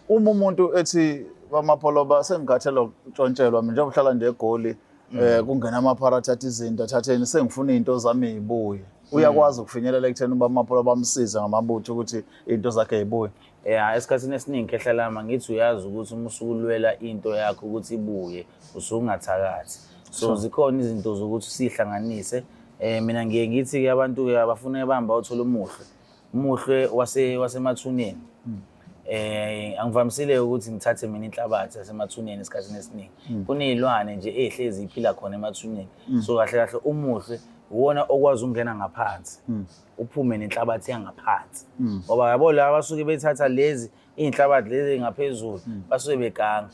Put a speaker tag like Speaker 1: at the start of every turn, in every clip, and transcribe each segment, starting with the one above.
Speaker 1: uma umuntu ethi bamapholoba sengigathela ukutshontshelwa mina njengoba uhlala nje eGoli kungena amaphakathi athi izinto thatheni sengifuna izinto zami ezibuye uyakwazi ukufinyelela ekutheni bamapholoba bamsiza ngamabutho ukuthi izinto zakhe ezibuye.
Speaker 2: Yeah, esikhathini esiningi khehla lama ngithi uyazi ukuthi uma usukulwela into yakho ukuthi ibuye usungathakathi. So zikhona izinto zokuthi sihlanganise. Mina ngiye ngithi ke abantu ke abafuna ebamba uthola umuhle wasemathuneni. Angivamisile ukuthi ngithathe mina inhlabathi yasemathuneni esikhathini esiningi. Kunezilwane nje ehlezi iphila khona emathuneni. So kahle kahle umuhle uwona okwazi ukungena ngaphansi. Uphume nenhlabathi yangaphansi. Ngoba yabo la abasuke bethatha lezi inhlabathi lezi ngaphezulu basuke beganga.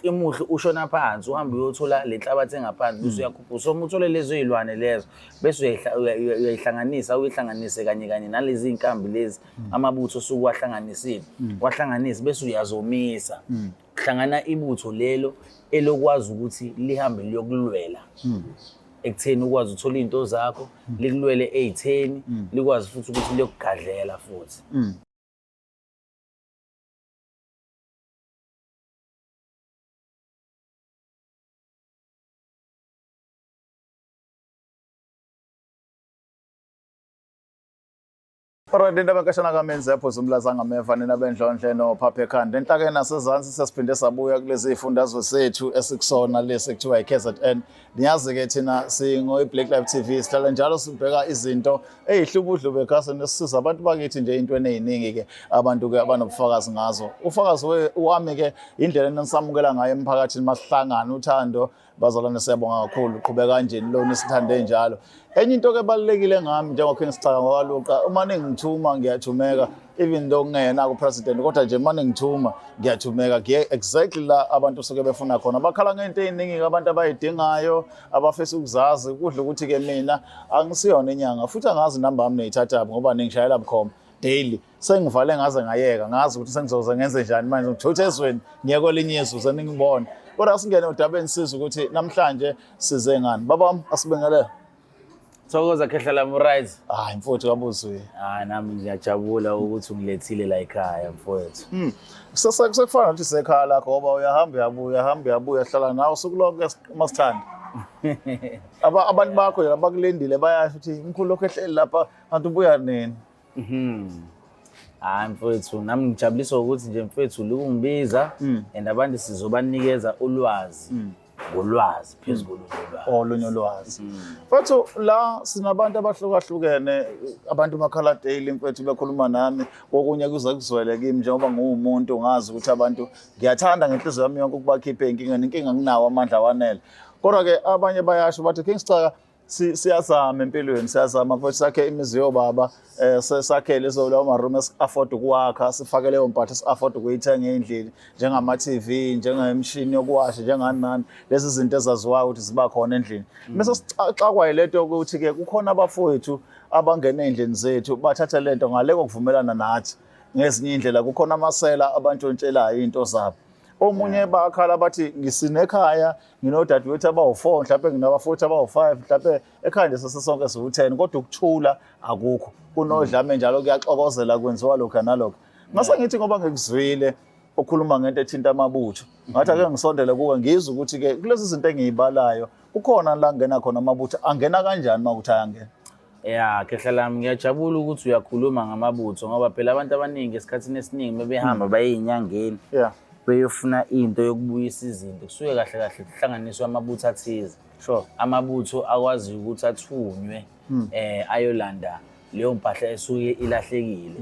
Speaker 2: Imuhle ushona phansi uhamba uyothola lenhlabathi engaphansi bese uyakhuphuka. So uma uthole lezo izilwane lezo bese uyihlanganise kanye nalezi inkambi lezi amabutho osuku wahlanganisile. Wahlanganisa bese uyazomisa. Kuhlangana ibutho lelo elokwazi ukuthi lihambe liyokulwela. Ekutheni ukwazi uthola izinto zakho likulwele ezitheni likwazi futhi ukuthi liyokugadlela futhi.
Speaker 1: Alright, into abakashana kamenzi yaphuza umlaza ngameva nina bendlonhle nophapha ekhanda. Enhlakeni nasezantsi sesiphinde sabuya kulezi ifundazwe sethu esikusona lesi ekuthiwa iKZN. Niyazi ke thina singo Black Live TV sihlala njalo sibheka izinto ezihlubudlube ekhasini esisiza abantu bakithi nje intweni eziningi ke abantu ke abanobufakazi ngazo. Ufakazi wami ke indlela enisamukela ngayo emphakathini masihlangana uthando bazalwane siyabonga kakhulu uqhubeka kanjeni lo nisithande njalo. Enye into ke balekile ngami njengokho ngisicaka ngokwaluqa uma ningithuma ngiyathumeka even though ngena ku president kodwa nje uma ningithuma ngiyathumeka ngiye exactly la abantu soke befuna khona bakhala ngento eziningi abantu abayidingayo abafisa ukuzazi kudla ukuthi ke mina angisiyona inyanga futhi angazi number yami neyithatha ngoba ningishayela bukhoma daily sengivale ngaze ngayeka ngazi ukuthi sengizoze ngenze njani manje ngithuthe ezweni ngiye kwelinye izwe seningibona kodwa singene udabeni siza ukuthi namhlanje size ngani babam asibengele
Speaker 2: Thokoza khehla lami right.
Speaker 1: Mfowethu kabuzwe.
Speaker 2: Nami ngiyajabula ukuthi ungilethile la ekhaya mfowethu.
Speaker 1: Sekufana ukuthi sekhaya lakho ngoba uyahamba uyabuya hlala nawe usukulonke masithanda. Abantu bakho abakulendile bayasho ukuthi umkhulu lokho ehleli lapha kanti ubuya nini.
Speaker 2: Mfowethu nami ngijabulisa ukuthi nje mfowethu ukungibiza and abantu sizobanikeza ulwazi. Ngolwazi phezulu kolwazi.
Speaker 1: Olunye ulwazi. Mfowethu la sinabantu abahlukahlukene abantu bakhala daily mfowethu bekhuluma nami okunye kuzakuzwele kimi njengoba ngumuntu ngazi ukuthi abantu ngiyathanda ngenhliziyo yami yonke ukubakhipha inkinga nginawo amandla wanele. Kodwa ke abanye bayasho bathi Kingsicaka siyazama empilweni siyazama futhi sakhe imizi yobaba sakhe lezo lawo ma room afford ukuwakha sifake leyo mpahla afford ukuyithenga endlini njengama TV njengemshini yokuwasha njenganani lezi zinto ezaziwayo ukuthi ziba khona endlini bese sixakwa ileto ukuthi ke kukhona abafowethu abangena endlini zethu bathatha lento ngaleko kuvumelana nathi ngezinye indlela kukhona amasela abantshontshelaya into zabo. Omunye bakhala bathi ngisinekhaya nginodadewethu abawu4 mhlawumbe nginabafowethu abawu5 mhlawumbe ekhaya nje sesonke siwu10 kodwa ukuthula akukho kunodlame njalo kuyaxokozela kwenziwa lokho nalokho. Ngase ngithi ngoba ngikuzwile okhuluma ngento ethinta amabutho ngathi ake ngisondele kuwe ngizwe ukuthi ke kulezi zinto engizibalayo kukhona la ngena khona amabutho angena kanjani makuthi ayangena.
Speaker 2: Khehla lami ngiyajabula ukuthi uyakhuluma ngamabutho ngoba phela abantu abaningi esikhathini esiningi bebehamba baye enyangeni. Beyofuna into yokubuyisa izinto kusuke kahle kahle kuhlanganiswa amabutho athize. Amabutho akwazi ukuthi athunywe ayolanda leyo mpahla esuke ilahlekile.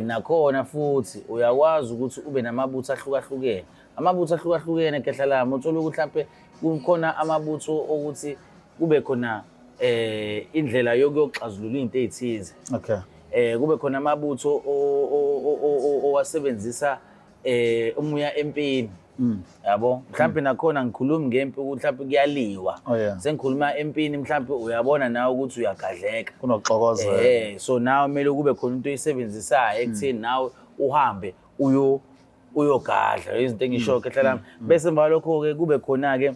Speaker 2: Nakhona futhi uyakwazi ukuthi ube namabutho ahlukahlukene. Amabutho ahlukahlukene khehla lami uthola ukuthi mhlawumbe kukhona amabutho ukuthi kube khona indlela yokuxazulula izinto ezithize. Kube khona amabutho owasebenzisa umuya empini yabo mhlawumbe nakhona ngikhuluma ngempi ukuthi mhlawumbe kuyaliwa sengikhuluma empini mhlawumbe uyabona nawe ukuthi uyagadleka
Speaker 1: kunoxokozela
Speaker 2: so nawe kumele kube khona into oyisebenzisayo ekutheni nawe uhambe uyogadla izinto engisho khehla lami bese emva lokho ke kube khona ke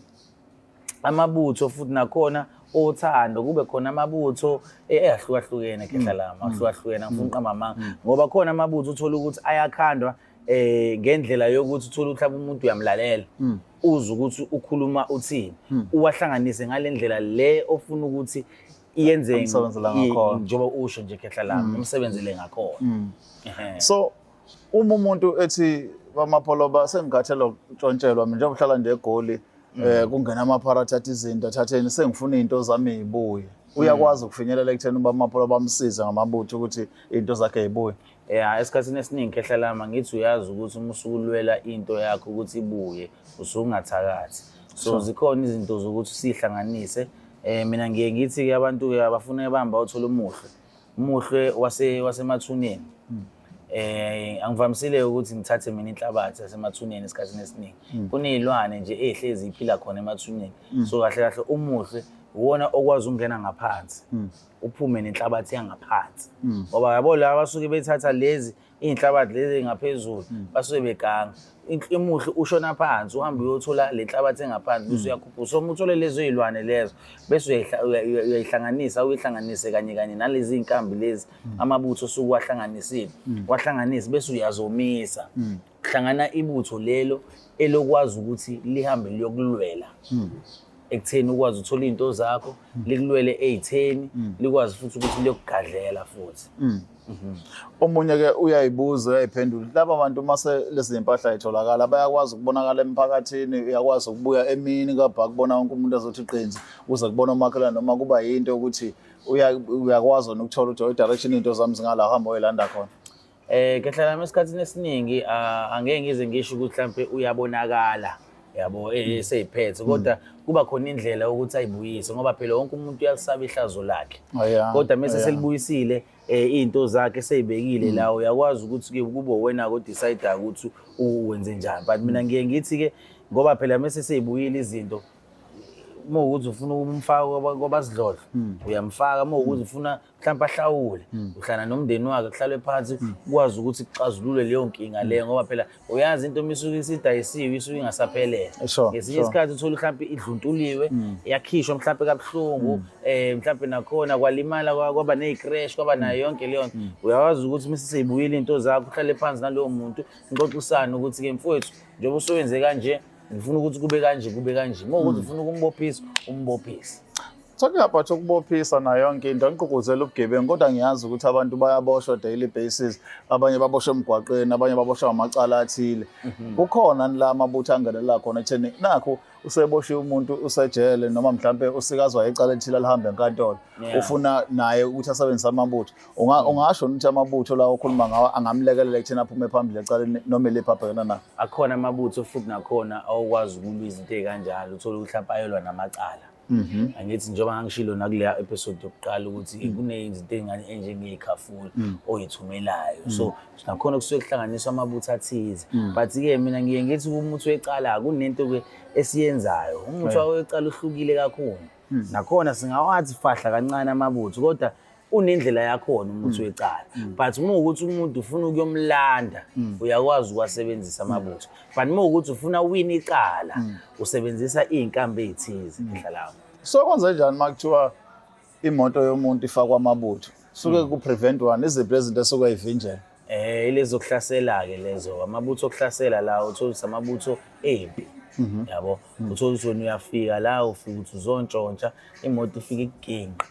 Speaker 2: amabutho futhi nakhona othando kube khona amabutho ahlukahlukene khehla lami ahlukahlukene ngifuna uqamba amanga ngoba khona amabutho uthola ukuthi ayakhandwa ngendlela yokuthi uthola mhlawumbe umuntu uyamlalela uze ukuthi ukhuluma uthini uwahlanganise ngalendlela le ofuna ukuthi iyenze njengoba usho nje khehla lami umsebenzele ngakhona.
Speaker 1: So uma umuntu ethi bamapholoba sengikhathela ukutshontshelwa mina njengoba uhlala nje eGoli kungena amaphakathi athatha izinto athatheni sengifuna izinto zami zibuye uyakwazi ukufinyelela ekutheni bamapholoba bamsize ngamabutho ukuthi izinto zakhe zibuye.
Speaker 2: Esikhathini esiningi khehla lami ngithi uyazi ukuthi uma usukulwela into yakho ukuthi ibuye usungathakathi. So zikhona izinto zokuthi sihlanganise. Mina ngiye ngithi ke abantu ke abafuna ebamba uthola umuhle wasemathuneni. Angivamisile ukuthi ngithathe mina inhlabathi yasemathuneni esikhathini esiningi. Kunezilwane nje ehlezi iphila khona emathuneni. So kahle kahle umuhle uwona okwazi ukungena ngaphansi. Uphume nenhlabathi yangaphansi. Ngoba yabo la basuke bethatha lezi inhlabathi lezi ngaphezulu basuke beganga. Imuhle ushona phansi uhamba uyothola lenhlabathi engaphansi bese uyakhuphuka. So uma uthola lezo izilwane lezo bese uyihlanganise kanye nalezi inkambi lezi amabutho osuku wahlanganisile. Wahlanganisa bese uyazomisa. Kuhlangana ibutho lelo elokwazi ukuthi lihambe liyokulwela. Ekutheni ukwazi uthola izinto zakho likulwele ezitheni likwazi futhi ukuthi liyokugadlela futhi.
Speaker 1: Omunye ke uyayibuza uyayiphendula laba bantu mase lezi impahla etholakala bayakwazi ukubonakala emphakathini uyakwazi ukubuya emini kabha kubona wonke umuntu azothi iqinzi uze kubona umakhelwane noma kuba yinto ukuthi uyakwazi ukuthola ukuthi direction izinto zami zingala uhamba uyelanda khona.
Speaker 2: Khehla lami esikhathini esiningi angeke ngize ngisho ukuthi mhlambe uyabonakala yabo eseyiphethe kodwa kuba khona indlela ukuthi ayibuyise ngoba phela wonke umuntu uyalisaba ihlazo lakhe. Kodwa mase selibuyisile izinto zakhe seyibekile la uyakwazi ukuthi ke kube wena ko decide ukuthi uwenze njani. But mina ngiye ngithi ke ngoba phela mase seyibuyile izinto uma ukuthi ufuna ukumfaka kwabazidlodlo uyamfaka uma ukuthi ufuna mhlawumbe ahlawule uhlala nomndeni wakhe kuhlalwe phansi ukwazi ukuthi kuxazulule leyo nkinga leyo ngoba phela uyazi into misuke isidayisiwe isuke ingasaphelele. Ngesinye isikhathi uthola mhlawumbe idluntuliwe yakhishwa mhlawumbe kabuhlungu mhlawumbe nakhona kwalimala kwaba nezicrash kwaba nayo yonke leyo nto uyawazi ukuthi mase seyibuyile into zakho uhlale phansi nalowo muntu ngixoxisana ukuthi ke mfowethu njengoba usewenze kanje ngifuna ukuthi kube kanje uma ukuthi ufuna ukumbophisa umbophise.
Speaker 1: Talking about ukubophisa na yonke into angigqugquzela ubugebengu kodwa ngiyazi ukuthi abantu bayaboshwa daily basis abanye baboshwa emgwaqeni abanye baboshwa amacala athile. Kukhona la amabutho angenelela khona etheni nakho useboshiwe umuntu usejele noma mhlambe usikazwa icala elithile alihambe enkantolo ufuna naye ukuthi asebenzise amabutho ungasho ukuthi amabutho la okhuluma ngawo angamlekelela ekutheni aphume phambili ecaleni noma lephaphelana nayo.
Speaker 2: Akhona amabutho futhi nakhona awukwazi ukulwa izinto ezikanjalo uthola ukuthi mhlawumbe ayelwa namacala. Angithi njengoba ngangishilo nakuleya episode yokuqala ukuthi kunezinto ezingane enjengezikhafula oyithumelayo. So nakhona kusuke kuhlanganiswa amabutho athize. But ke mina ngiye ngithi umuthi wecala kunento ke esiyenzayo. Umuthi wecala uhlukile kakhulu. Nakhona singawathi fahla kancane amabutho kodwa unendlela yakhona umuthi wecala. But uma ukuthi umuntu ufuna ukuyomlanda uyakwazi ukwasebenzisa amabutho. But uma ukuthi ufuna win icala usebenzisa izinkambi ezithize nhlalayo.
Speaker 1: So kwenza njani makuthiwa imoto yomuntu ifakwa amabutho suke ku prevent one iziphi izinto esokuyivinjela?
Speaker 2: Ilezo kuhlasela ke lezo amabutho okuhlasela la uthola amabutho empi. Yabo uthola ukuthi wena uyafika la ufika ukuthi uzontshontsha imoto ifike iginqa.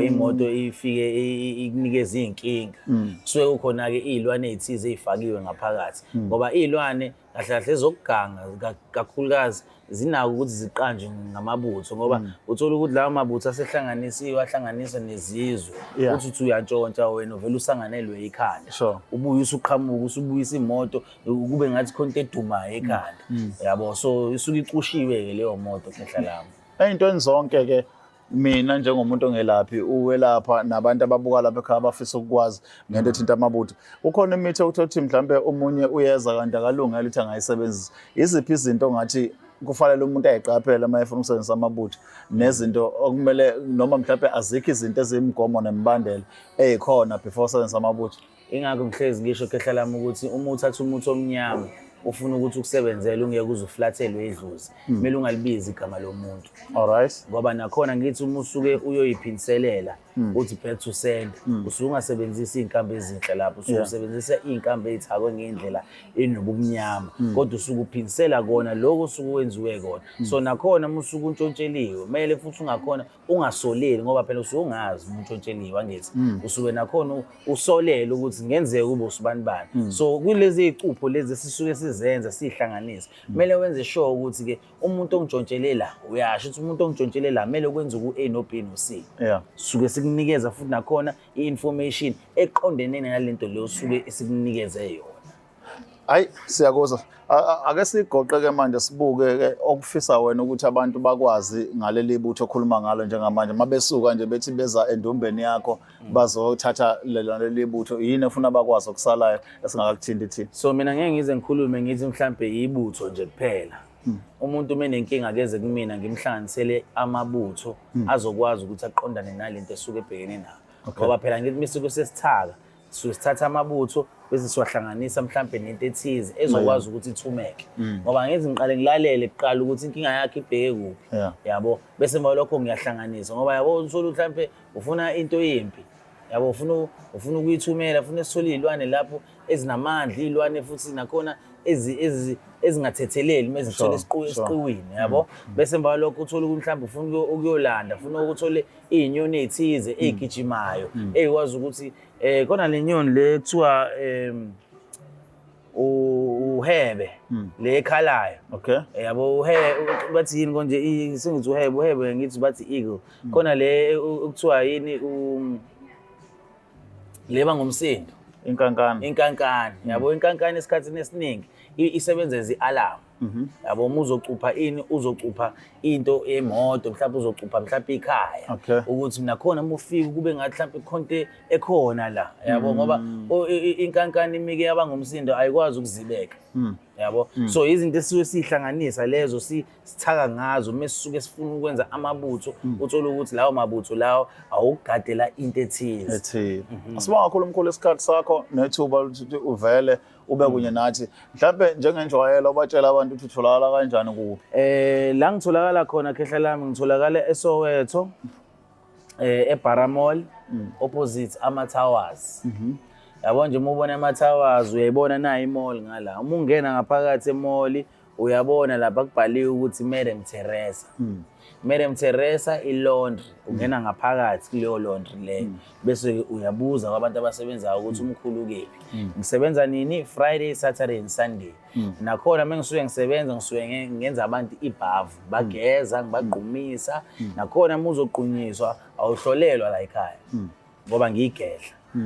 Speaker 2: Imoto ifike ikunikeza izinkinga kusuke kukhona ke izilwane ezithize ezifakiwe ngaphakathi ngoba izilwane kahle kahle ezokuganga kakhulukazi zinako ukuthi ziqanjwe ngamabutho ngoba uthola ukuthi lawo mabutho asehlanganisiwe ahlanganiswa nezizwe uthi uyantshontsha wena uvela usanganelwe ikhanda ubuye usuqhamuka usubuyisa imoto kube ngathi khonto edumayo ekhanda yabo so isuke icushiwe ke leyo moto khehla lami.
Speaker 1: Ey'ntweni zonke ke mina njengomuntu ongelaphi uwelapha nabantu ababuka lapha ekhaya abafisa ukwazi ngento ethinta amabutho ukhona imithi ukuthi mhlambe umunye uyeza kanti akalungile ukuthi angayisebenzisa iziphi izinto ongathi kufanele umuntu ayiqaphele uma efuna ukusebenzisa amabutho nezinto okumele noma mhlambe azikho izinto ezimgomo nembandela ezikhona before usebenzisa amabutho?
Speaker 2: Ingakho ngihlezi ngisho khehla lami ukuthi uma uthatha umuthi omnyama ufuna ukuthi ukusebenzele ungeke uzuflathelwe idlozi kumele ungalibizi igama lomuntu.
Speaker 1: Alright.
Speaker 2: Ngoba nakhona ngithi uma usuke uyoyiphinselela uthi back to send usuke ungasebenzisi iy'nkambi ezinhle lapho usuke usebenzisa iy'nkambi ey'thakwe ngendlela enobumnyama kodwa usuke uphindisela kona lokho osuke wenziwe kona so nakhona uma usuke untshontshelwe kumele futhi ungakhona ungasoleli ngoba phela usuke ungazi uma untshontshelwe angithi usuke nakhona usolele ukuthi ngenzeka kube usibanibani so kulezi iy'cupho lezi esisuke sizenza siy'hlanganisa kumele wenze sure ukuthi-ke umuntu ongijontshele la uyasho ukuthi umuntu ongijontshele la kumele kwenze ku-A no B no C suke sikunikeza futhi nakhona i-information eqondene nalento leyo suke sikunikeze yona.
Speaker 1: Hayi siyakuzwa. Ake sigoqeke manje sibuke-ke okufisa wena ukuthi abantu bakwazi ngaleli butho okhuluma ngalo njengamanje mabesuka nje bethi beza endumbeni yakho bazothatha leli butho yini efuna bakwazi okusalayo esingakakuthinti thina.
Speaker 2: So mina ngeke ngize ngikhulume ngithi mhlambe yibutho nje kuphela. Umuntu menenkinga akeze kumina ngimhlanganisele amabutho azokwazi ukuthi aqondane nalento esuke ebhekene nayo. Ngoba phela ngithi misuke sesithaka sithatha amabutho bese siwahlanganisa mhlambe nento ethize ezokwazi ukuthi ithumeke ngoba ngithi ngiqale ngilalele kuqala ukuthi inkinga yakhe ibheke kuphi yabo bese emva lokho ngiyahlanganisa ngoba yabo uthola mhlambe ufuna into yempi yabo ufuna ukuyithumela ufuna esithole izilwane lapho ezinamandla izilwane futhi nakhona ezingathetheleli mezithola esiqiwini yabo bese emva lokho uthola ukuthi mhlambe ufuna ukuyolanda ufuna ukuthole izinyoni ezithize ezigijimayo ezikwazi ukuthi kona le nyoni le kuthiwa uhebe le ekhalayo yabo bathi yini konje sengithi uhebe ngithi bathi eagle khona le ukuthiwa yini leba ngomsindo inkankane yabo inkankane esikhathini esiningi isebenza ezi-alarm yabo uma uzocupha ini uzocupha into yemoto mhlawumbe uzocupha mhlawumbe ikhaya ukuthi nakhona uma ufika kube ngathi mhlawumbe khonto ekhona la yabo ngoba inkankane imike yabangomsindo ayikwazi ukuzibeka yabo so izinto esisuke sihlanganisa lezo sithaka ngazo mesisuke sifuna ukwenza amabutho uthola ukuthi lawo mabutho lawo awukugadela into ethize.
Speaker 1: Asibonga kakhulu umkhulu isikhathi sakho nethuba ukuthi uvele ube kunye nathi mhlawumbe njengenjwayelo ubatshela abantu ukuthi utholakala kanjani kuphi.
Speaker 2: La ngitholakala khona khehla lami ngitholakala eSoweto eBaramall opposite ama-Towers. Yabo nje uma ubona ama-Towers uyayibona nayo i-mall ngala uma ungena ngaphakathi e-mall uyabona lapha kubhaliwe ukuthi Madam Teresa. Madam Teresa i-laundry ungena ngaphakathi kuleyo laundry leyo bese uyabuza kwabantu abasebenzayo ukuthi umkhulu kephi ngisebenza nini Friday Saturday and Sunday nakhona mengisuke ngisebenza ngisuke ngenza abantu ibhavu bageza ngibagqumisa nakhona uma uzoqunyiswa awuhlolelwa la ekhaya ngoba ngiyigedla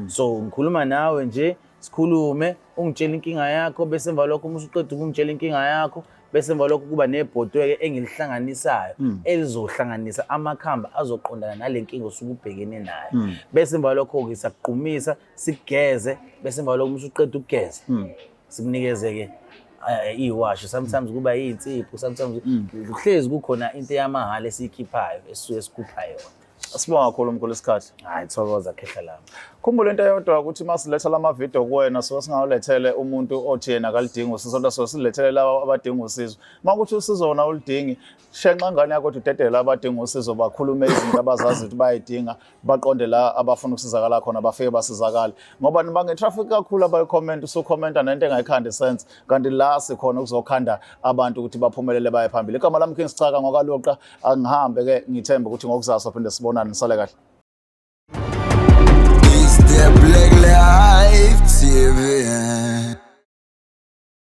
Speaker 2: so ngikhuluma nawe nje sikhulume ungitshela inkinga yakho bese emva lokho uma usuqeda ukungitshela inkinga yakho bese emva lokho kuba nebhodwe engilihlanganisayo elizohlanganisa amakhamba azoqondana nalenkinga osuke ubhekene nayo bese emva lokho ke siyakuqhumisa sigeze bese emva lokho usuqeda ukugeza sikunikeze ke iwash sometimes kuba yinsipho sometimes uhlezi kukhona into yamahala esikhiphayo esisuke sikhupha yona.
Speaker 1: Asibonga kakhulu umkhulu isikhathi.
Speaker 2: Hayi thokoza khehla lami.
Speaker 1: Khumbula into eyodwa ukuthi masiletha lama video kuwena so singawulethele umuntu othi yena akalidinga usizo kodwa so silethele laba abadinga usizo. Makuthi usizo wona ulidingi shenqa ngane yakho udedela abadinga usizo bakhulume izinto abazazi ukuthi bayidinga baqonde la abafuna ukusizakala khona bafike basizakala ngoba nibange traffic kakhulu abayicomment usukhomenta nento engayikhanda sense kanti la sikhona ukuzokhanda abantu ukuthi baphumelele baye phambili. Igama lami King Sicaka ngokwaloqa angihambe ke ngithemba ukuthi ngokuzaso phinde sibonane nisale kahle.
Speaker 3: Black Life TV.